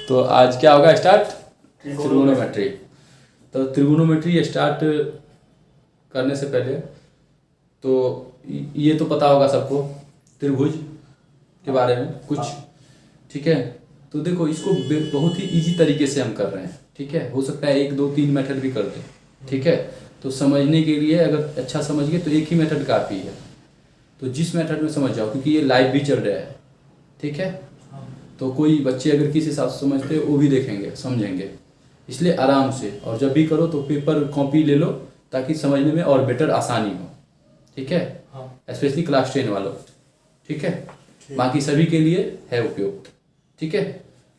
तो आज क्या होगा स्टार्ट? त्रिगोनोमेट्री। तो त्रिगोनोमेट्री स्टार्ट करने से पहले तो ये तो पता होगा सबको त्रिभुज के बारे में कुछ, ठीक है। तो देखो इसको बहुत ही इजी तरीके से हम कर रहे हैं, ठीक है। हो सकता है 1 2 3 मेथड भी कर दें, ठीक है। तो समझने के लिए अगर अच्छा समझ गए तो एक ही मेथड काफ़ी है। तो जिस मेथड में समझ जाओ, क्योंकि ये लाइव भी चल रहा है, ठीक है। तो कोई बच्चे अगर किस हिसाब से समझते हैं वो भी देखेंगे समझेंगे, इसलिए आराम से। और जब भी करो तो पेपर कॉपी ले लो ताकि समझने में और बेटर आसानी हो, ठीक है। स्पेशली क्लास 10 वालों, ठीक है। बाकी सभी के लिए है उपयुक्त, ठीक है,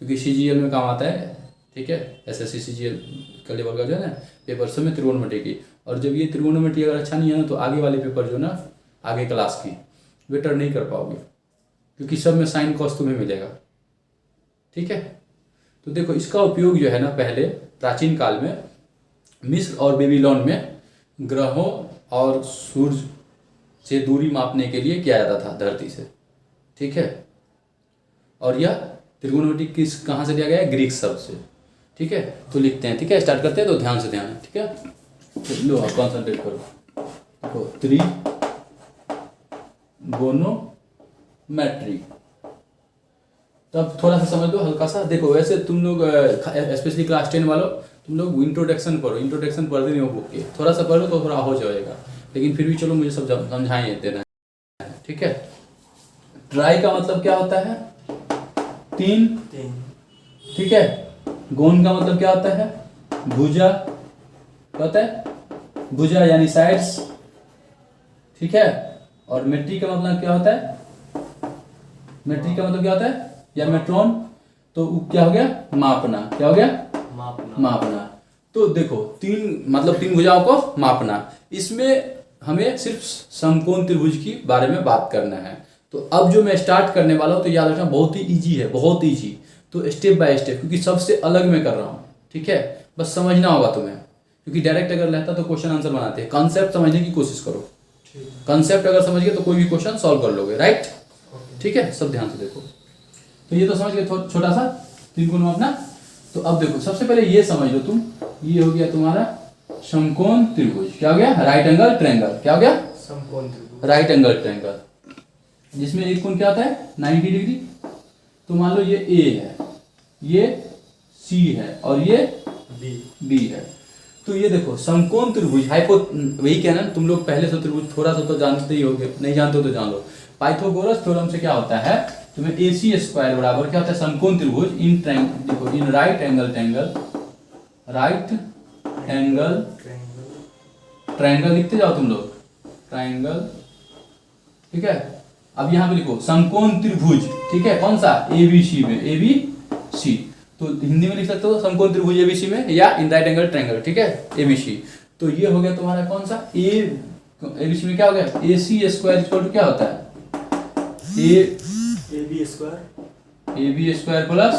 क्योंकि CGL में काम आता है, ठीक है। SSC CGL का लेवल का जो है ना पेपर सब में त्रिगोनोमेट्री की। और जब ये त्रिगोनोमेट्री अगर अच्छा नहीं है ना तो आगे वाले पेपर जो ना आगे क्लास की बेटर नहीं कर पाओगे, क्योंकि सब में साइन कॉस तुम्हें मिलेगा, ठीक है। तो देखो इसका उपयोग जो है ना पहले प्राचीन काल में मिस्र और बेबीलोन में ग्रहों और सूर्य से दूरी मापने के लिए किया जाता था धरती से, ठीक है। और यह त्रिगोनोमेट्री कहाँ से लिया गया है? ग्रीक शब्द से, ठीक है। तो लिखते हैं, ठीक है। स्टार्ट करते हैं तो ध्यान से ध्यान, ठीक है। तो लो आप कॉन्सेंट्रेट करो। देखो त्रिगोनोमेट्री, तब थोड़ा सा समझ लो हल्का सा। देखो वैसे तुम लोग स्पेशली क्लास 10 वालों तुम लोग इंट्रोडक्शन पढ़ो, इंट्रोडक्शन पढ़ नहीं हो बुक के, थोड़ा सा पढ़ो तो थोड़ा हो जाएगा। लेकिन फिर भी चलो मुझे सब समझाएं देना, ठीक है। ट्राई का मतलब क्या होता है? 3, ठीक है। गोन का मतलब क्या होता है? भुजा, क्या होता है? भुजा यानी साइड्स, ठीक है। और मेट्री का मतलब क्या होता है? मेट्री का मतलब क्या होता है? या मेट्रोन, तो क्या हो गया? मापना। क्या हो गया? मापना। तो देखो 3 भुजाओं को मापना। इसमें हमें सिर्फ समकोण त्रिभुज की बारे में बात करना है। तो अब जो मैं स्टार्ट करने वाला हूँ तो याद रखना बहुत ही इजी है, बहुत ईजी। तो स्टेप बाय स्टेप, क्योंकि सबसे अलग मैं कर रहा हूँ, ठीक है। बस समझना होगा तुम्हें, क्योंकि डायरेक्ट अगर रहता तो क्वेश्चन आंसर बनाते हैं। कॉन्सेप्ट समझने की कोशिश करो, कॉन्सेप्ट अगर समझ गए तो कोई भी क्वेश्चन सॉल्व कर लोगे, राइट, ठीक है। सब ध्यान से देखो। तो ये तो समझ गए छोटा सा त्रिकोण अपना। तो अब देखो सबसे पहले ये समझ लो तुम, ये हो गया तुम्हारा समकोण त्रिभुज। क्या हो गया? Right angle triangle. क्या हो गया? समकोण त्रिभुज, राइट एंगल ट्रायंगल, जिसमें एक कोण क्या होता है? 90 डिग्री। तो मान लो ये A है, ये C है और ये B है। तो ये देखो समकोण त्रिभुज वही कहना, तुम लोग पहले से त्रिभुज थोड़ा सा तो जानते ही होगे, नहीं जानते हो तो जान लो। पाइथागोरस थ्योरम से क्या होता है तुम्हें? AC स्क्वायर बराबर क्या होता है? समकोण त्रिभुज इन देखो इन राइट एंगल ट्रायंगल लिखते जाओ तुम लोग, ट्रायंगल, ठीक है। अब यहाँ पे लिखो समकोण त्रिभुज, ठीक है। कौन सा? ABC में, ABC। तो हिंदी में लिख सकते हो समकोण त्रिभुज ABC में, या इन राइट एंगल ट्रायंगल, ठीक है, ABC। तो ये हो गया तुम्हारा कौन सा? ABC में क्या हो गया? AC स्क्वायर इक्वल टू क्या होता है? AB square plus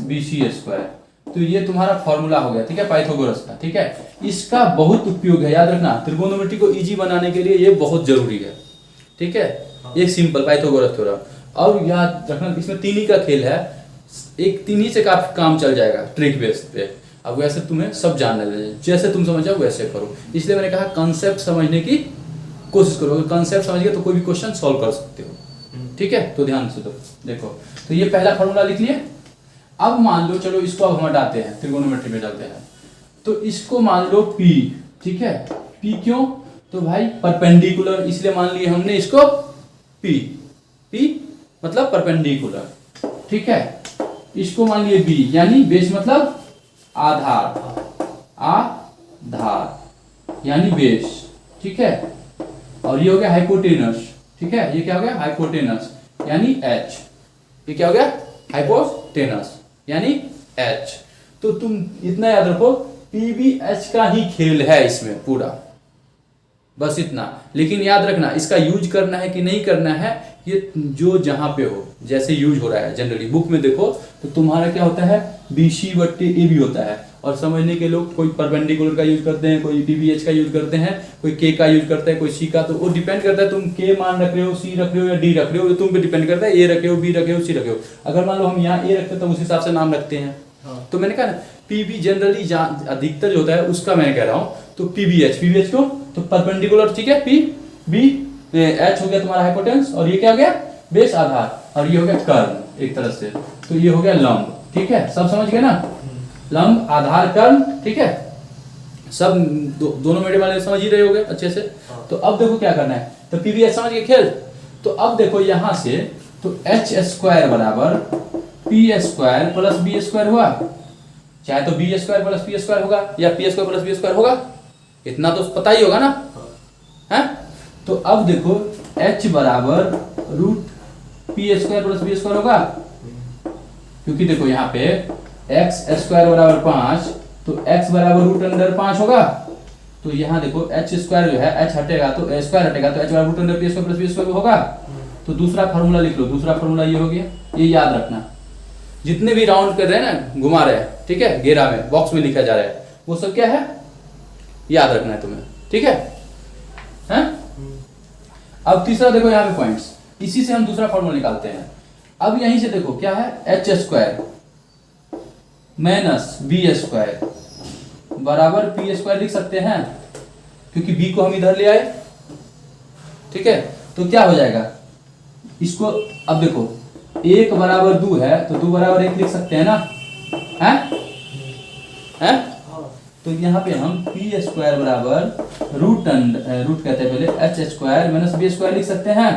BC square. तो ये तुम्हारा फॉर्मूला हो गया, ठीक है, पाइथागोरस का, ठीक है। इसका बहुत उपयोग है, याद रखना। त्रिकोणोमेट्री को इजी बनाने के लिए ये बहुत जरूरी है, ठीक है। एक सिंपल पाइथागोरस थ्योरम। और याद रखना इसमें 3 ही का खेल है, एक 3 ही से काफी काम चल जाएगा ट्रिक बेस पे। अब वैसे तुम्हें सब जानना है, जैसे तुम समझ जाओ वैसे करो। इसलिए मैंने कहा कंसेप्ट समझने की कोशिश करो। अगर कंसेप्ट समझ गए तो कोई भी क्वेश्चन सॉल्व कर सकते हो, ठीक है। तो ध्यान से देखो, तो ये पहला फॉर्मूला लिख लिए। अब मान लो, चलो इसको अब हम हटाते हैं, त्रिकोणोमेट्री में चलते हैं। तो इसको मान लो P, ठीक है। P क्यों? तो भाई परपेंडिकुलर, इसलिए मान लिए हमने इसको P मतलब परपेंडिकुलर, ठीक है। इसको मान लिए B यानी बेस मतलब आधार यानी बेस, ठीक है। और ये हो गया हाइपोटेनस, ठीक है। ये क्या हो गया? हाइपोटेनस यानी H। ये क्या हो गया? हाइपोटेनस यानी H। तो तुम इतना याद रखो, PBH का ही खेल है इसमें पूरा, बस इतना। लेकिन याद रखना इसका यूज करना है कि नहीं करना है, ये जो जहां पे हो, जैसे यूज हो रहा है जनरली बुक में देखो तो तुम्हारा क्या होता है? BC/AB होता है। और समझने के लोग कोई परपेंडिकुलर का यूज करते हैं, कोई डीवीएच का यूज करते हैं, कोई के का यूज करते हैं, कोई सी का। तो वो डिपेंड करता है तुम के मान रख रहे हो, सी रख रहे हो या डी रख रहे हो, तुम पे डिपेंड करता है। ए रखे हो, बी रखे हो, सी रखे हो। अगर मान लो हम यहाँ ए रखते हैं तो उस हिसाब से नाम रखते हैं। तो मैंने कहा ना पीबी जनरली अधिकतर जो होता है उसका मैं कह रहा हूँ। तो पीबीएच क्यों? तो परपेंडिकुलर, ठीक है, पी बी एच हो गया तुम्हारा हाइपोटेन्स, और ये क्या हो गया बेस आधार, और ये हो गया कर्ण एक तरह से। तो ये हो गया लंब, ठीक है, सब समझ गए ना? लंब आधार कर्ण, ठीक है, सब दोनों मीडियम वाले समझ ही रहे होगे अच्छे से। तो अब देखो क्या करना है, तो पीबीएच समझ गए खेल। तो अब देखो यहां से तो एच स्क्वायर बराबर P square plus B square हुआ, चाहे तो B square plus P square होगा या P square plus B square होगा, इतना तो पता ही होगा ना, है? तो अब देखो h बराबर root P square plus B square होगा, क्योंकि देखो यहाँ पे एक्स स्क्वायर बराबर 5, तो x बराबर रूट अंडर 5 होगा। तो यहाँ देखो h स्क्वायर जो है h हटेगा तो स्क्वायर हटेगा, तो h बराबर root under P square plus B square होगा। तो दूसरा फार्मूला लिख लो, दूसरा फार्मूला ये हो गया, ये याद रखना। जितने भी राउंड कर रहे हैं ना, घुमा रहे हैं, ठीक है, घेरा में बॉक्स में लिखा जा रहा है, वो सब क्या है याद रखना है तुम्हें, ठीक है? हैं? अब तीसरा देखो यहाँ पे पॉइंट्स, इसी से हम दूसरा फॉर्मूला निकालते हैं। अब यहीं से देखो क्या है, H square minus B square बराबर पी स्क्वायर लिख सकते हैं, क्योंकि बी को हम इधर ले आए, ठीक है? तो क्या हो जाएगा इसको, अब देखो 1 बराबर 2 है तो 2 बराबर 1 लिख सकते हैं ना, हैं? तो यहाँ पे हम पी स्क्वायर बराबर रूट कहते हैं पहले H square minus B square लिख सकते हैं।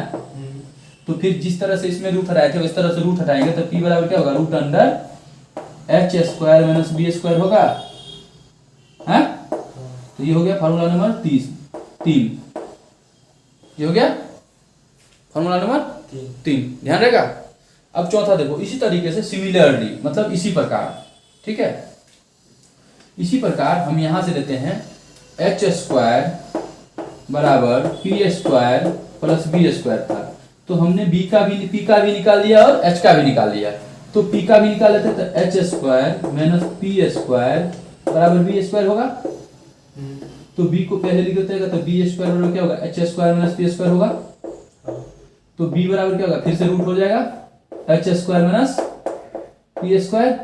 तो फिर जिस तरह से इसमें रूट हटाए थे इस तरह से रूट हटाएंगे तो पी बराबर क्या होगा, root under H square minus B square होगा, हैं? तो ये हो गया फार्मूला नंबर 3। ये हो गया फार्मूला नंबर 3, ध्यान रहेगा। अब चौथा देखो, इसी तरीके से सिमिलरली, मतलब इसी प्रकार, ठीक है, इसी प्रकार हम यहां से लेते हैं एच स्क्वायर बराबर P square plus B square था, तो हमने पी का भी निकाल लिया और एच का भी निकाल लिया। तो पी का भी निकाल लेते तो H square minus P square बराबर बी स्क्वायर होगा। तो बी को पहले लिख देते हैं, तो बी स्क्वायर बराबर क्या होगा, H square minus P square होगा। तो बी बराबर क्या होगा, फिर से रूट हो जाएगा H square minus P square.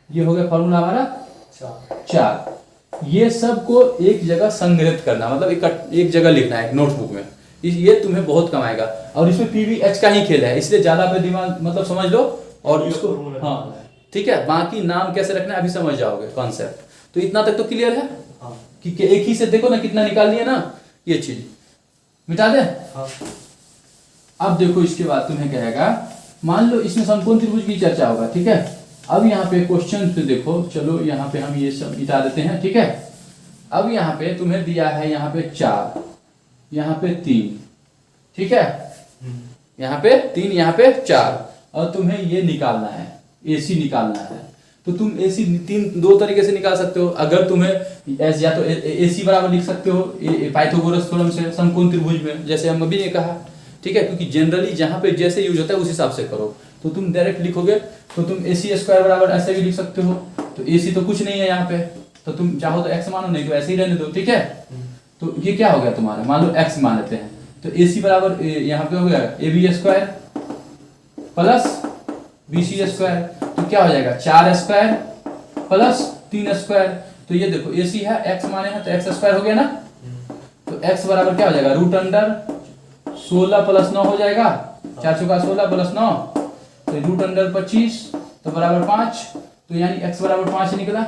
ये हो गया फॉर्मूला हमारा 4। ये सब को एक जगह संग्रहित करना, मतलब एक जगह लिखना है नोटबुक में, ये तुम्हें बहुत कम आएगा। और इसमें पीवीएच का ही खेल है, इसलिए ज्यादा पे दिमाग मतलब समझ लो और इसको, हाँ ठीक है, बाकी नाम कैसे रखना है अभी समझ जाओगे कॉन्सेप्ट। तो इतना तक तो क्लियर है कि एक ही से देखो ना कितना निकाल लिया ना, ये चीज मिटा दे। अब देखो इसके बाद तुम्हें कहेगा, मान लो इसमें समकोण त्रिभुज की चर्चा होगा, ठीक है। अब यहाँ पे क्वेश्चन पे देखो, चलो यहाँ पे हम ये सब मिटा देते हैं, ठीक है। अब यहाँ पे तुम्हें दिया है, यहाँ पे 4, यहाँ पे 3, ठीक है, यहाँ पे 3, यहाँ पे 4, और तुम्हें ये निकालना है, AC निकालना है। तो तुम AC दो तरीके से निकाल सकते हो। अगर तुम्हें या तो AC बराबर लिख सकते हो पाइथागोरस थ्योरम से समकोण त्रिभुज में, जैसे हम अभी ने कहा, ठीक है, क्योंकि जनरली जहां पे जैसे यूज होता है उस हिसाब से करो। तो तुम डायरेक्ट लिखोगे तो तुम AC स्क्वायर बराबर ऐसे भी लिख सकते हो। तो AC तो कुछ नहीं है यहाँ पे, तो तुम चाहो तो x मानो, नहीं तो ऐसे ही रहने दो, ठीक है। तो ये क्या हो गया तुम्हारा, मान लो x मान लेते हैं, तो AC बराबर यहाँ पे हो गया AB square plus BC square, तो क्या हो जाएगा 4 स्क्वायर प्लस 3 स्क्वायर। तो ये देखो AC है, x माने हैं तो x स्क्वायर हो गया ना। तो x बराबर क्या हो जाएगा, रूट अंडर 16 प्लस 9 हो जाएगा, 4 चौका 16 प्लस 9, तो रूट अंडर 25 तो बराबर 5। तो यानी x बराबर 5 निकला।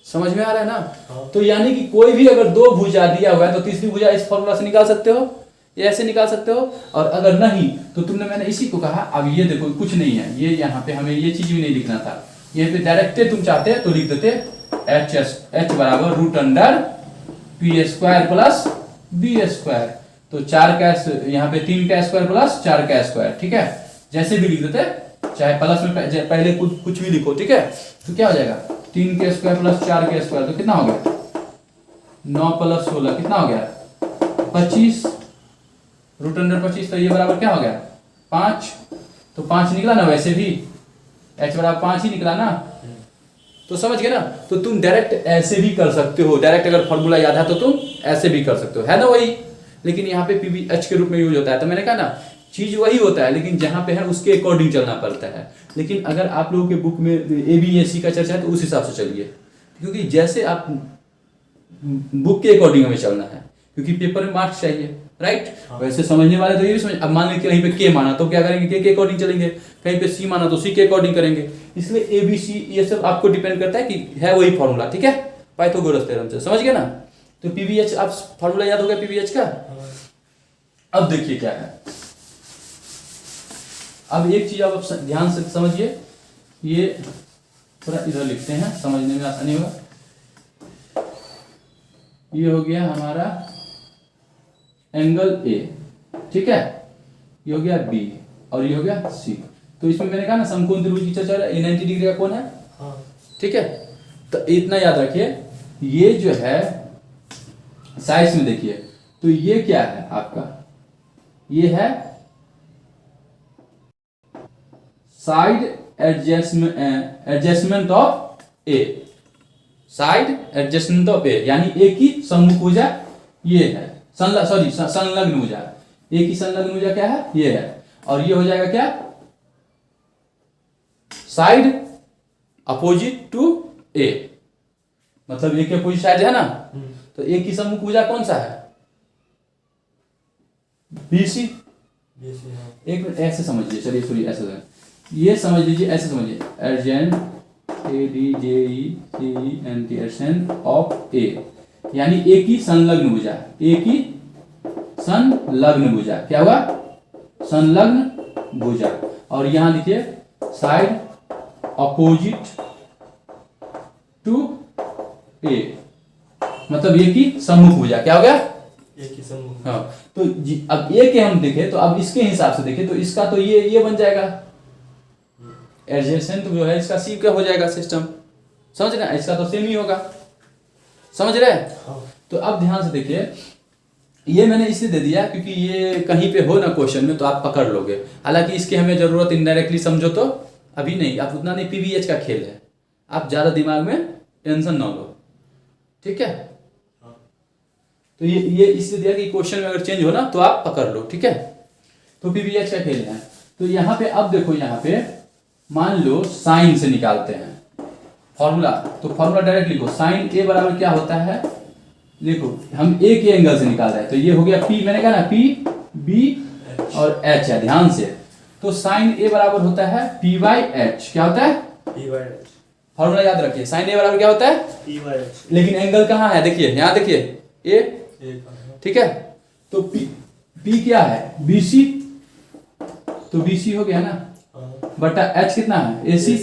समझ में आ रहा है ना। तो यानी कि कोई भी अगर दो भुजा दिया हुआ है तो तीसरी भुजा इस फॉर्मूला से निकाल सकते हो, ये ऐसे निकाल सकते हो। और अगर नहीं तो तुमने, मैंने इसी को कहा, अब ये देखो कुछ नहीं है, ये यहाँ पे हमें ये चीज भी नहीं लिखना था, ये पे डायरेक्ट तुम चाहते तो लिख देते h बराबर root under P square plus B square. तो 4 का यहाँ पे 3 का स्क्वायर प्लस 4 का स्क्वायर, ठीक है, जैसे भी लिख देते, चाहे प्लस में पहले कुछ भी लिखो, ठीक है। तो क्या हो जाएगा 3 के स्क्वायर प्लस 4 के स्क्वायर, तो कितना हो गया 9 प्लस 16 कितना हो गया 25, रूट अंडर 25। तो ये बराबर क्या हो गया 5। तो 5 निकला ना, वैसे भी h बराबर 5 ही निकला ना। तो समझ गए ना। तो तुम डायरेक्ट ऐसे भी कर सकते हो, डायरेक्ट अगर फॉर्मूला याद है तो तुम ऐसे भी कर सकते हो, है ना वही। लेकिन यहाँ पे पीवीएच के रूप में यूज होता है। तो मैंने कहा ना चीज वही होता है, लेकिन जहाँ पे है उसके अकॉर्डिंग चलना पड़ता है। लेकिन अगर आप लोगों के बुक में एबीएससी का चर्चा है तो उस हिसाब से चलिए, क्योंकि जैसे आप बुक के अकॉर्डिंग हमें चलना है, क्योंकि पेपर में मार्क्स चाहिए, राइट। वैसे समझने वाले तो ये भी समझ। अब मान लीजिए कहीं पे के माना तो क्या करेंगे, के अकॉर्डिंग चलेंगे, कहीं पे सी माना तो सी के अकॉर्डिंग करेंगे। इसलिए ए बी सी ये सब आपको डिपेंड करता है कि है वही फॉर्मूला, ठीक है, पाइथागोरस थ्योरम से, समझ गए ना। तो पीवीएच आप फॉर्मूला याद हो गया पीवीएच का। अब देखिए क्या है, अब एक चीज आप ध्यान से समझिए, ये थोड़ा इधर लिखते हैं समझने में आसानी होगा। ये हो गया हमारा एंगल ए, ठीक है, ये हो गया बी और ये हो गया सी। तो इसमें मैंने कहा ना समकोण त्रिभुज की चर्चा है, 90 डिग्री का कोण है, ठीक है। तो इतना याद रखिए, ये जो है साइज में देखिए, तो ये क्या है आपका, ये है side adjustment of A, side adjustment of A, यानी ए की सम्मुख भुजा ये है, संलग्न भुजा, ए की संलग्न भुजा क्या है, ये है। और ये हो जाएगा क्या, साइड अपोजिट टू ए, मतलब ए के अपोजिट साइड है ना। तो ए की सम्मुख भुजा कौन सा है, बीसी। एक मिनट ऐसे समझिए, चलिए सॉरी ऐसे ये समझ लीजिए, ऐसे समझिए, एडजेंट एडजेसेंट ऑफ ए, यानी ए की संलग्न भुजा, ए की संलग्न भुजा, क्या हुआ, संलग्न भुजा। और यहां लिखिए साइड अपोजिट टू ए, मतलब ए की सम्मुख भुजा, क्या हो गया, ए की सम्मुख। हाँ, तो अब ए के हम देखें तो अब इसके हिसाब से देखें तो इसका तो ये बन जाएगा एडजेसेंट जो है, इसका सी का हो जाएगा सिस्टम, समझ रहे हैं, इसका तो सेम ही होगा, समझ रहे हैं। हाँ। तो अब ध्यान से देखिए, ये मैंने इसलिए दे दिया क्योंकि ये कहीं पे हो ना क्वेश्चन में तो आप पकड़ लोगे। हालांकि इसकी हमें जरूरत इनडायरेक्टली समझो तो अभी नहीं, आप उतना नहीं, पीवीएच का खेल है, आप ज्यादा दिमाग में टेंशन ना लो, ठीक है। तो ये इसलिए दिया कि क्वेश्चन में अगर चेंज हो ना तो आप पकड़ लो, ठीक है। तो पीवीएच का खेल है। तो यहाँ पे अब देखो, यहाँ पे मान लो साइन से निकालते हैं फॉर्मूला, तो फॉर्मूला डायरेक्ट लिखो, साइन ए बराबर क्या होता है, देखो हम ए के एंगल से निकाल रहे हैं, तो ये हो गया पी, मैंने कहा ना पी बी और एच है, ध्यान से। तो साइन ए बराबर होता है पी बाई एच, क्या होता है, पी बाई एच, फॉर्मूला याद रखिए, साइन ए बराबर क्या होता है, पी बाई एच। लेकिन एंगल कहाँ है, देखिए यहाँ देखिए ए, ठीक है। तो पी क्या है, बीसी, तो बीसी हो गया ना, बटा एच कितना है, एसी।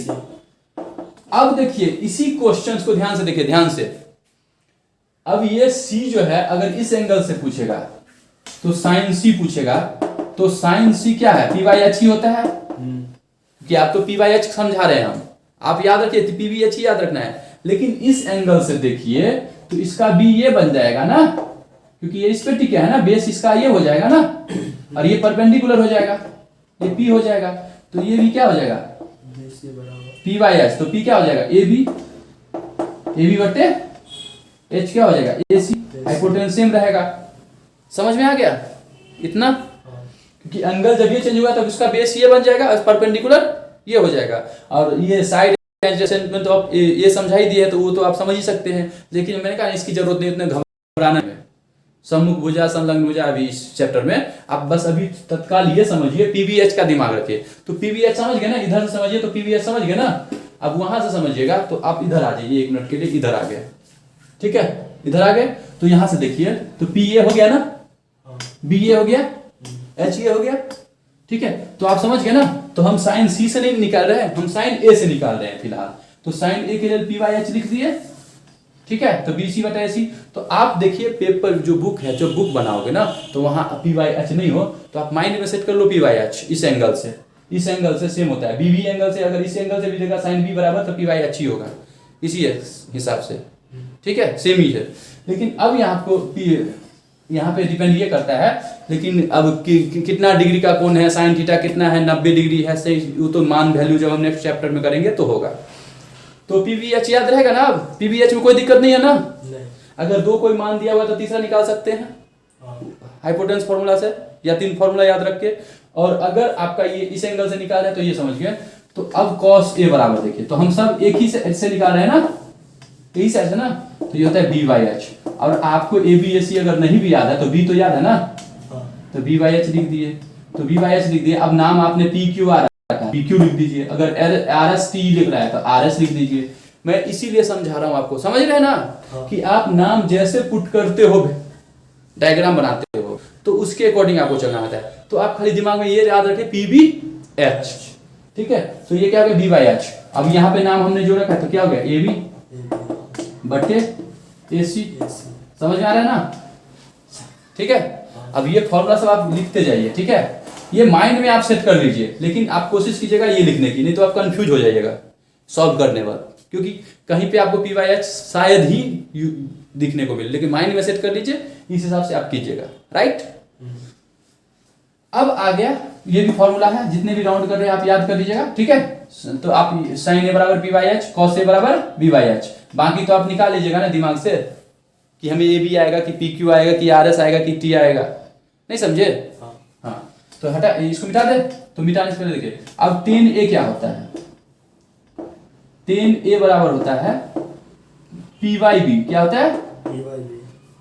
अब देखिए इसी क्वेश्चंस को ध्यान से देखिए, ध्यान से। अब ये सी जो है अगर इस एंगल से पूछेगा तो साइन सी पूछेगा, तो साइन सी क्या है, पी बाई एच ही होता है, कि आप तो पी बाई एच समझा रहे हैं हम, आप याद रखिए पी बी एच ही याद रखना है। लेकिन इस एंगल से देखिए तो इसका बी ये बन जाएगा ना, क्योंकि ये इस पे टिका है ना, बेस इसका ये हो जाएगा ना, और ये परपेंडिकुलर हो जाएगा, ये पी हो जाएगा, तो ये भी क्या हो जाएगा, पी बाई एच। तो पी क्या हो जाएगा, ए बी बटे एच क्या हो जाएगा, ए सी, हाइपोटेन्यूज सेम रहेगा, समझ में आ गया इतना। क्योंकि एंगल जब ये चेंज हुआ तब इसका बेस ये बन जाएगा और परपेंडिकुलर ये हो जाएगा। और ये साइड एडजेसेंट तो आप ये समझा ही दिए, तो वो तो आप समझ ही सकते हैं। लेकिन मैंने कहा इसकी जरूरत नहीं उतने घबराना में, सम्मुख भुजा संलग्न भुजा अभी इस चैप्टर में आप बस अभी तत्काल ये समझिए, पीवीएच का दिमाग रखिए। तो पीवीएच समझ गए ना, इधर से समझिए तो पीवीएच समझ गए ना। अब वहां से समझिएगा तो आप इधर आ जाइए, एक मिनट के लिए इधर आ गए, ठीक है, इधर आ गए। तो यहां से देखिए, तो पी ए हो गया ना, बी ए हो गया, एच ए हो गया, ठीक है। तो आप समझ गए ना। तो हम साइन सी से नहीं निकाल रहे हैं, हम साइन ए से निकाल रहे हैं फिलहाल। तो साइन ए के लिए पी बाई एच लिख दिए, ठीक है। तो बी सी बटा ए सी। तो आप देखिए पेपर जो बुक है, जो बुक बनाओगे ना, तो वहां पी बाई एच नहीं हो तो आप माइंड में सेट कर लो पी बाई एच, इस एंगल से, इस एंगल से सेम होता है, बी बी एंगल से, अगर इस एंगल से भी देगा साइन बी बराबर तो पी बाई एच ही होगा, इसी हिसाब से, ठीक है, सेम ही है। लेकिन अब यहाँ पे डिपेंड ये करता है, लेकिन अब कितना डिग्री का कोण है, साइन थीटा कितना है, 90 डिग्री है, सही, वो तो मान वैल्यू जब हम नेक्स्ट चैप्टर में करेंगे तो होगा। तो पीवीएच याद रहेगा ना, अब पीवीएच में कोई दिक्कत नहीं है ना। नहीं। अगर 2 कोई मान दिया हुआ तो तीसरा निकाल सकते हैं हाइपोटेन्यूस फॉर्मूला से, या 3 फॉर्मूला याद रख के। और अगर आपका ये इस एंगल से निकाल है तो ये समझ गए। तो अब cos a बराबर देखिए, तो हम सब एक ही से निकाल रहे हैं ना, यही साइड है ना, तो ये होता है b/h। और आपको a b a c अगर नहीं भी याद है तो b तो याद है ना, तो b/h लिख दिए, तो b/h लिख दिए। अब नाम आपने pq आ रहा है, pq लिख दीजिए। अगर rs t लिख रहा है तो rs लिख दीजिए। मैं इसीलिए समझा रहा हूं आपको, समझ रहे हैं ना, कि आप नाम जैसे पुट करते हो, डायग्राम बनाते हो, तो उसके अकॉर्डिंग आपको चलना होता है। तो आप खाली दिमाग में ये याद रखें pbh, ठीक है। तो ये क्या हो गया b/h। अब यहाँ पे नाम हमने जो रखा है तो क्या हो गया ab बटे ac, समझ में आ रहा है ना, ठीक है। अब ये फॉर्मूला सब आप लिखते जाइए, ठीक है। ये माइंड में आप सेट कर लीजिए, लेकिन आप कोशिश कीजिएगा ये लिखने की, नहीं तो आप कंफ्यूज हो जाइएगा सॉल्व करने बाद, क्योंकि कहीं पे आपको py/h शायद ही दिखने को मिले, लेकिन माइंड में सेट कर लीजिए, इस हिसाब से आप कीजिएगा, राइट। अब आ गया, ये भी फॉर्मूला है, जितने भी राउंड कर रहे हैं आप याद कर लीजिएगा, ठीक है। तो आप sin a बराबर py/h, cos a बराबर b/h, बाकी तो आप निकाल लीजिएगा ना दिमाग से, कि हमें a b आएगा कि pq आएगा कि rs आएगा कि t आएगा, नहीं समझे। हाँ तो हटा, इसको मिटा दे। तो मिटाने से पहले देखिए, अब tan a क्या होता है, tan a बराबर होता है p/b, क्या होता है p/b,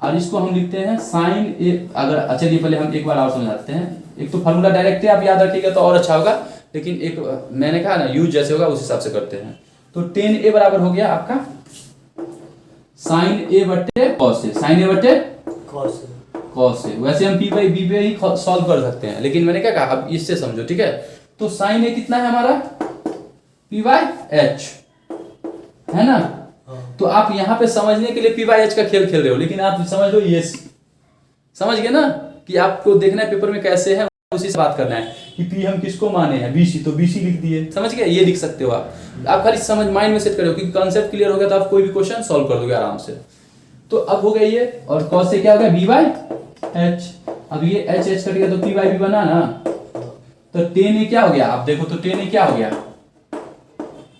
और इसको हम लिखते हैं sin a। अगर चलिए पहले हम एक बार और समझाते हैं, एक तो फॉर्मूला डायरेक्ट है, आप याद रखिएगा तो और अच्छा होगा, लेकिन एक मैंने कहा ना यूज जैसे होगा उस हिसाब से करते हैं। तो tan a बराबर हो गया आपका sin a बटे cos a, sin a बटे cos a। वैसे हम p/b पे ही सॉल्व कर सकते हैं, लेकिन मैंने क्या कहा, अब इससे समझो, ठीक है। तो sin a कितना है हमारा p/h, है ना। तो आप यहाँ पे समझने के लिए p/h का खेल खेल रहे हो, लेकिन आप समझ लो ये समझ गए ना, कि आपको देखना है पेपर में कैसे है, उसी से बात करना है कि p हम किसको माने हैं, bc, तो bc लिख दिए, समझ गए। ये लिख सकते हो आप खाली समझ माइंड में सेट करो, क्योंकि कॉन्सेप्ट क्लियर हो गया तो आप कोई भी क्वेश्चन सॉल्व कर दोगे आराम से। तो अब हो गया ये, और cos से क्या हो गया b/h। अब ये h h कट गया तो p/b बना ना, तो tan a क्या हो गया, आप देखो तो tan a क्या हो गया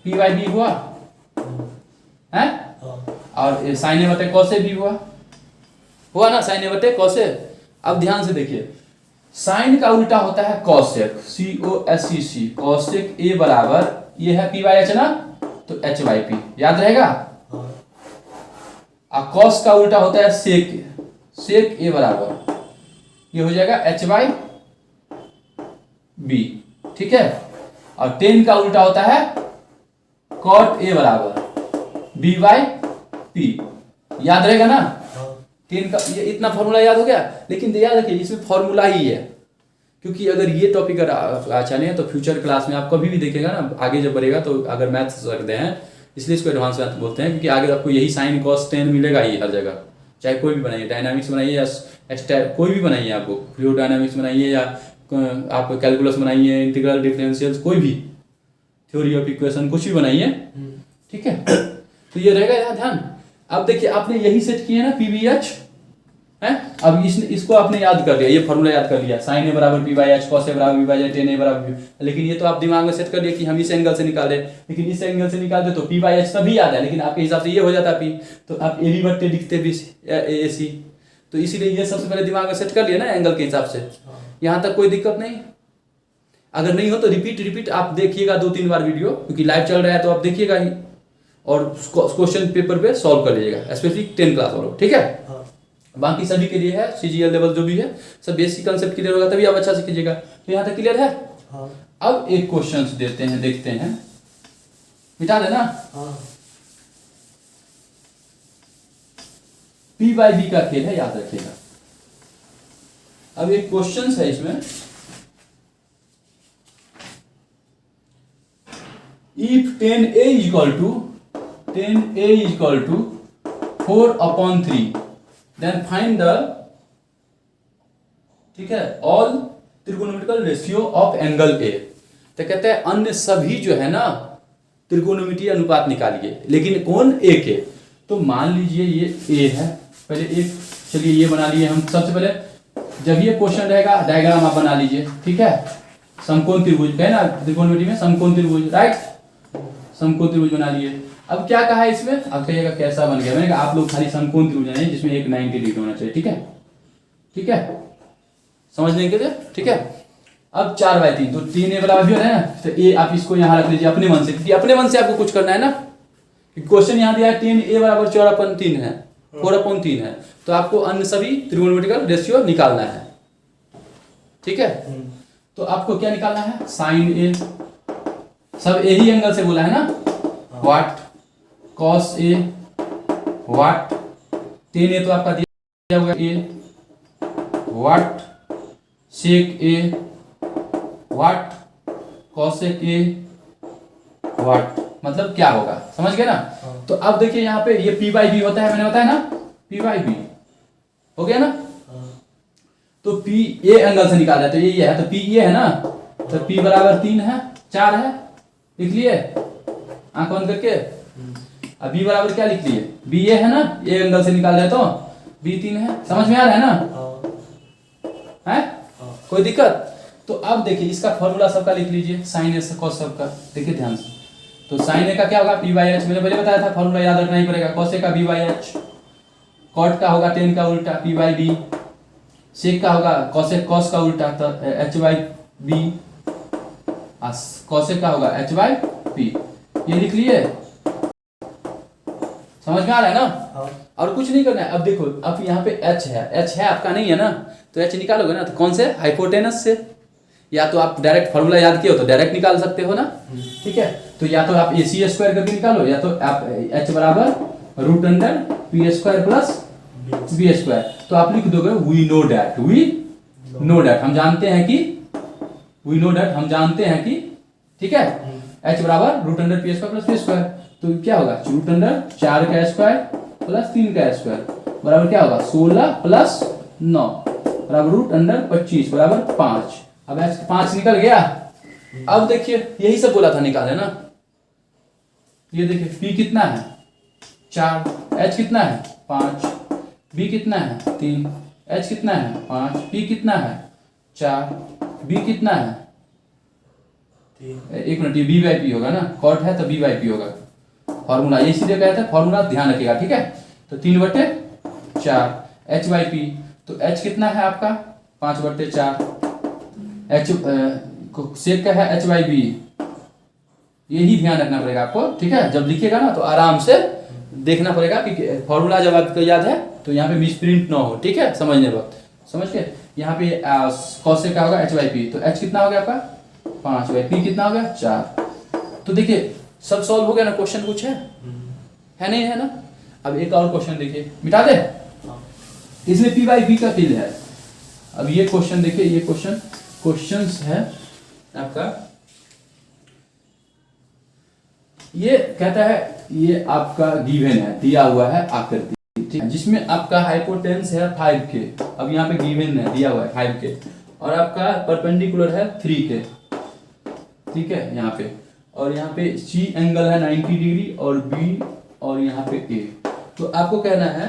p/b हुआ है, और sin a बटे cos a भी हुआ ना, sin a बटे cos a। अब ध्यान से देखिए, साइन का उल्टा होता है cosec, cosec, cosec a बराबर ये है p/h ना, तो h/p याद रहेगा। और cos का उल्टा होता है sec, sec a बराबर ये हो जाएगा h/b, ठीक है। और tan का उल्टा होता है cot a बराबर b/p, याद रहेगा ना। tan का ये इतना फॉर्मूला याद हो गया, लेकिन याद रखिए इसमें फॉर्मूला ही है, क्योंकि अगर ये टॉपिक अच्छा नहीं है तो फ्यूचर क्लास में आप कभी भी देखिएगा ना, आगे जब बढ़ेगा तो अगर मैथ्स रखते हैं, इसलिए इसको एडवांस मैथ बोलते हैं, क्योंकि आगे आपको यही साइन कॉस टेन मिलेगा ही हर जगह, चाहे कोई भी बनाइए, डायनामिक्स बनाइए या एक्स्ट्रा कोई भी बनाइए, आपको फ्लूइड डायनामिक्स बनाइए या आप कैलकुलस बनाइए, इंटीग्रल डिफरेंशियल, कोई भी थ्योरी ऑफ इक्वेशन कुछ भी बनाइए, ठीक है। तो ये रहेगा यहाँ ध्यान। अब देखिए आपने यही सेट किया ना pbh है, अब इसको आपने याद कर लिया, ये फॉर्मूला याद कर लिया, sin a बराबर p/h, cos a बराबर b/h, tan a बराबर, लेकिन ये तो आप दिमाग में सेट कर लिए कि हम इस एंगल से निकाले, लेकिन इस एंगल से निकालते तो p/h तभी याद है, लेकिन आपके हिसाब से ये हो जाता p, तो आप ab बट्टे लिखते भी ac, तो इसीलिए ये सबसे पहले दिमाग में सेट कर लिया ना एंगल के हिसाब से। यहाँ तक कोई दिक्कत नहीं, अगर नहीं हो तो रिपीट आप देखिएगा 2-3 बार वीडियो, क्योंकि लाइव चल रहा है तो आप देखिएगा ही, और क्वेश्चन पेपर पे सॉल्व कर लीजिएगा, स्पेशली 10 क्लास वालों, ठीक है। बाकी सभी के लिए है, CGL लेवल जो भी है सब बेसिक कंसेप्ट क्लियर होगा तभी आप अच्छा से कीजिएगा। तो यहाँ तक क्लियर है। अब एक क्वेश्चन देते हैं, देखते हैं, मिटा देना। p/b का खेल है, याद रखिएगा। अब एक क्वेश्चन है इसमें, if tan a is equal to 4/3 then find the, ठीक है, ऑल त्रिकोणमितिकल रेशियो ऑफ एंगल ए। तो कहते हैं अन्य सभी जो है ना त्रिकोणमितीय अनुपात निकालिए, लेकिन कौन ए के। तो मान लीजिए ये ए है, पहले एक, चलिए ये बना लिए हम। सबसे पहले जब ये क्वेश्चन रहेगा डायग्राम आप बना लीजिए, ठीक है। समकोण त्रिभुज है ना त्रिकोणमिति में, समकोण त्रिभुज, राइट, समकोण त्रिभुज बना लिए। अब क्या कहा है इसमें, अब कहिएगा कैसा बन गया। मैंने कहा आप लोग खाली समकोण त्रिभुज है जिसमें एक 90 डिग्री होना चाहिए, ठीक है, ठीक है, समझने के लिए, ठीक है। अब 4/3 तो 3a बराबर भी हो रहा है ना, तो a आप इसको यहाँ रख लीजिए अपने मन से, क्योंकि अपने मन से आपको कुछ करना है ना। क्वेश्चन यहाँ दिया है 10a बराबर 4/3 है, 4/3 है, तो आपको अन्य सभी त्रिगोनोमेट्रिकल रेशियो निकालना है, ठीक है। तो आपको क्या निकालना है, साइन ए, सब ए ही एंगल से बोला है ना, वाट कॉस ए वाट 10a तो आपका दिया हुआ ए वाट सेक ए वाट कॉसेक ए वाट, मतलब क्या होगा, समझ गए ना। तो अब देखिए यहाँ पे ये p/b होता है, मैंने बताया ना p/b हो गया ना। तो p a एंगल से निकाला है, तो ये है, तो p ये है ना, तो p बराबर 3 है 4 है, लिख लिए आंख बंद करके। अब b बराबर क्या लिख लिए, b ये है ना, a एंगल से निकाल रहे तो b 3 है, समझ में आ रहा है ना, है कोई दिक्कत। तो अब देखिए इसका फॉर्मूला सबका लिख लीजिए, साइन ए से कॉस सबका, देखिए ध्यान से। तो साइन ए का क्या होगा p/h, मैंने पहले बताया था, फॉर्मूला याद रखना ही पड़ेगा। कॉस ए का b/h, कॉट का होगा tan का उल्टा p/b, सेक का होगा कॉसेक कॉस का उल्टा तो h/b, कॉसेक का होगा h/p, ये लिख लिए, समझ में आ रहा है ना। और कुछ नहीं करना है। अब देखो अब यहाँ पे h है आपका नहीं है ना, तो h निकालोगे ना, तो कौन से, हाइपोटेनस से, या तो आप डायरेक्ट फॉर्मूला याद किए हो तो डायरेक्ट निकाल सकते हो ना, ठीक है। तो या तो आप ac² करके निकालो, या तो आप h बराबर √p² प्लस b², तो आप लिख दोगे वी नो डैट, हम जानते हैं कि, ठीक है, h बराबर √p² प्लस b², तो क्या होगा √4 का स्क्वायर प्लस 3 का स्क्वायर बराबर क्या होगा 16 प्लस 9 बराबर √25 बराबर 5। अब h 5 निकल गया। अब देखिए यही सब बोला था निकाले ना, ये देखिए p कितना है 4, h कितना है 5, b कितना है 3, h कितना है 5, p कितना है 4, b कितना है 3। एक मिनट, ये b/p होगा ना, कॉट है तो b/p होगा, फॉर्मूला ये सीधे कहते हैं, फॉर्मूला ध्यान रखिएगा, ठीक है। तो 3/4 h/p, तो h कितना है आपका 5/4, h सेक का है h/b, यही ध्यान रखना पड़ेगा आपको, ठीक है। जब लिखिएगा ना तो आराम से देखना पड़ेगा कि फॉर्मूला जब आपको याद है तो यहाँ पे मिसप्रिंट ना हो, ठीक है, समझने वक्त, समझ के। यहाँ पे कॉस से क्या होगा h/p, तो h कितना हो गया आपका 5/p कितना हो गया 4। तो देखिए सब सॉल्व हो गया ना, क्वेश्चन कुछ है नहीं है ना। अब एक और क्वेश्चन देखिए, मिटा दे, इसमें p/b का फिल है। अब ये क्वेश्चन देखिए, ये क्वेश्चंस है आपका, ये कहता है ये आपका गिवन है, दिया हुआ है आकृति, ठीक है, जिसमें आपका हाइपोटेन्स है 5k। अब यहाँ पे गिवन है, दिया हुआ है 5k, और आपका परपेंडिकुलर है 3k, ठीक है यहाँ पे, और यहाँ पे C एंगल है 90 डिग्री और B और यहाँ पे A। तो आपको कहना है,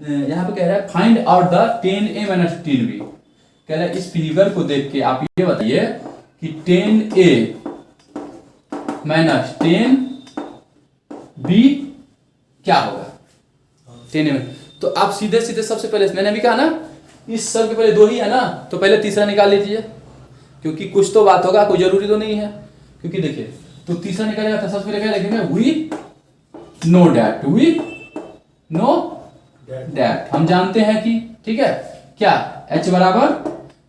यहाँ पे कह रहा है find out the 10a - 10b। कह रहा है इस फिगर को देख के आप ये बताइए कि 10a - 10b क्या होगा 10a में। तो आप सीधे सबसे पहले, मैंने भी कहा ना इस सब के पहले 2 ही है ना, तो पहले तीसरा निकाल लीजिए, क्योंकि कुछ तो बात होगा, कोई जरूरी तो नहीं है। क्योंकि देखिए तो तीसरा निकालेगा तो सबसे पहले क्या लिखेंगे, वी नो डैट, हम जानते हैं कि, ठीक है, क्या h बराबर,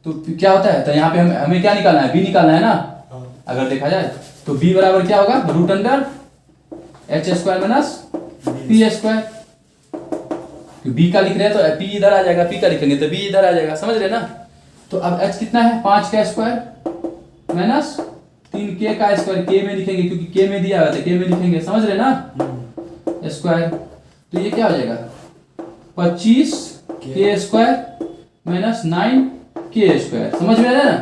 तो क्या होता है, तो यहाँ पे हमें क्या निकालना है, b निकालना है ना। अगर देखा जाए तो b बराबर क्या होगा √h² - p²। b का लिख रहे हैं तो p इधर आ जाएगा, p का लिखेंगे तो b इधर आ जाएगा, समझ रहे ना। तो अब h कितना है 5 का स्क्वायर माइनस 3k का स्क्वायर, k में लिखेंगे क्योंकि k में दिया हुआ था, k में लिखेंगे, समझ रहे ना स्क्वायर। तो ये क्या हो जाएगा 25k² माइनस 9k², समझ में आ रहा है ना।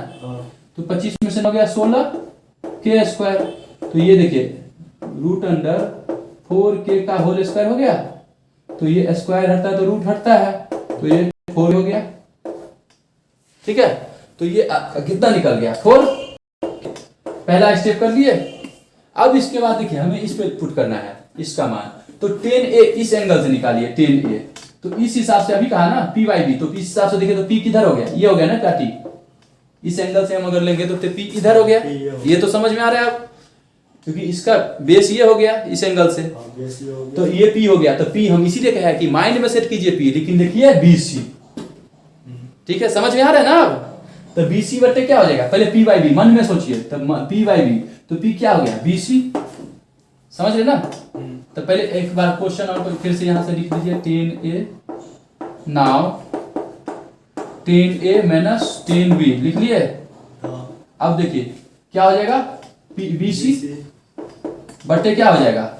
तो 25 में से हो गया 16k², तो ये देखिए √4k का होल स्क्वायर हो गया, तो ये स्क्वायर हटता है तो रूट हटता है, तो ये 4 हो गया, ठीक है। तो ये कितना निकल गया 4, पहला स्टेप कर लिए। अब इसके बाद देखिए हमें इस पे पुट करना है, इसका मान, तो 10A इस एंगल से निकालिए 10A, तो इस हिसाब से अभी कहा ना P बाई बी, तो इस हिसाब से देखिए तो P किधर हो गया, ये हो गया ना क्या T, इस एंगल से हम अगर लेंगे तो P इधर हो गया, ये तो समझ में आ रहा है आप, क्योंकि इसका बेस ये हो गया इस एंगल से, तो ये P हो गया, तो P हम इसीलिए कहा है कि माइंड में सेट कीजिए P, लेकिन देखिए BC, ठीक है, समझ में आ रहा है ना अब, तो BC बटे क्या हो जाएगा, पहले P बाई बी मन में सोचिए, तब P बाई बी, तो P क्या हो गया BC, समझ रहे ना। तो पहले एक बार क्वेश्चन और फिर से यहां से लिख लीजिए 10A, now 10A minus 10B लिख लिए। अब देखिए क्या हो जाएगा, BC बटे क्या हो जाएगा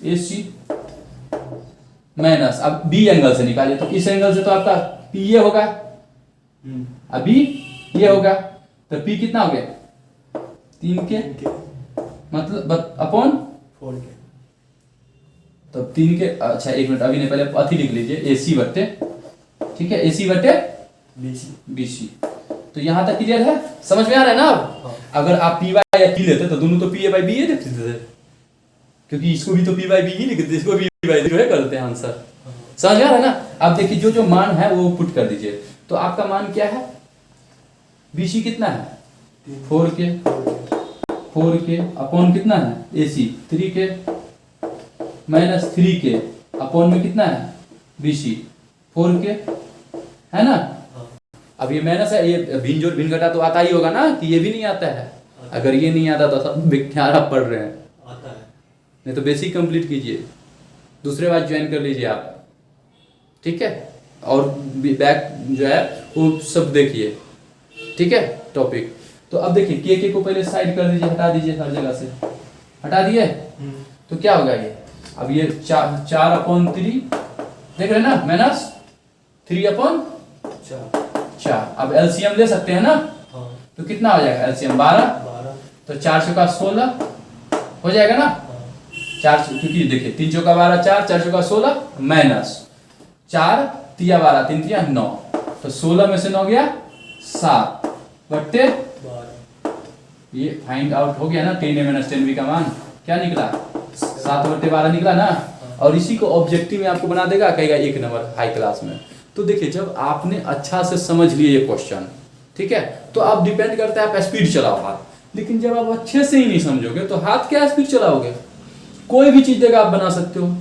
AC माइनस, अब B एंगल से निकालिए, तो इस एंगल से तो आपका P ये होगा, अभी ये होगा, तो P कितना हो गया 3K, मतलब अपॉन 4K, तो 3K, अच्छा एक मिनट, अभी नहीं, पहले अथी लिख लीजिए AC बटे, ठीक है, AC बटे BC, तो यहां तक क्लियर है, समझ में आ रहा है ना अब। अगर आप P बाई या P लेते तो दोनों तो P बाई B ही लिखते थे, क्योंकि इसको भी तो P बाई B ही लिखते थे, इसको भी P बाई जो है करते हैं आंसर, समझ में आ रहा है ना। अब देखिए जो जो मान है वो पुट कर दीजिए, तो आपका मान क्या है, BC कितना है 4K अपॉन कितना है AC 3K minus 3K upon में कितना है BC 4K, है ना। अब ये माइनस है, ये भिन्न जोड़ भिन्न घटा तो आता ही होगा ना, कि ये भी नहीं आता है, अगर ये नहीं आता तो सब बेकार आप पढ़ रहे हैं, आता है, नहीं तो बेसिक कंप्लीट कीजिए, दूसरे बार ज्वाइन कर लीजिए आप, ठीक है, और बैक जो है वो सब देखिए, ठीक है टॉपिक। तो अब देखिए के को पहले साइड कर दीजिए, हटा दीजिए, हर जगह से हटा दिए, तो क्या होगा ये, अब ये 4/3 देख रहे हैं ना, माइनस 3/4, अब एलसीएम ले सकते हैं ना, तो कितना हो जाएगा एलसीएम 12, तो 4 चौका 16 हो जाएगा ना, 4, क्योंकि देखिए 3 चौका 12 4, 4 चौका 16 माइनस 4 तिया 12 3 तिया 9, तो 16 में से 9 गया 7 बट्टे 12, ये फाइंड आउट हो गया ना 10A माइनस 10B का मान क्या निकला 7 बट्टे 12 निकला ना, और इसी को ऑब्जेक्टिव में आपको बना देगा, कहेगा 1 नंबर हाई क्लास में। तो देखिए जब आपने अच्छा से समझ लिए ये क्वेश्चन, ठीक है, तो आप डिपेंड करता है आप स्पीड चलाओ हाथ, लेकिन जब आप अच्छे से ही नहीं समझोगे तो हाथ क्या स्पीड चलाओगे, कोई भी चीज देगा आप बना सकते हो।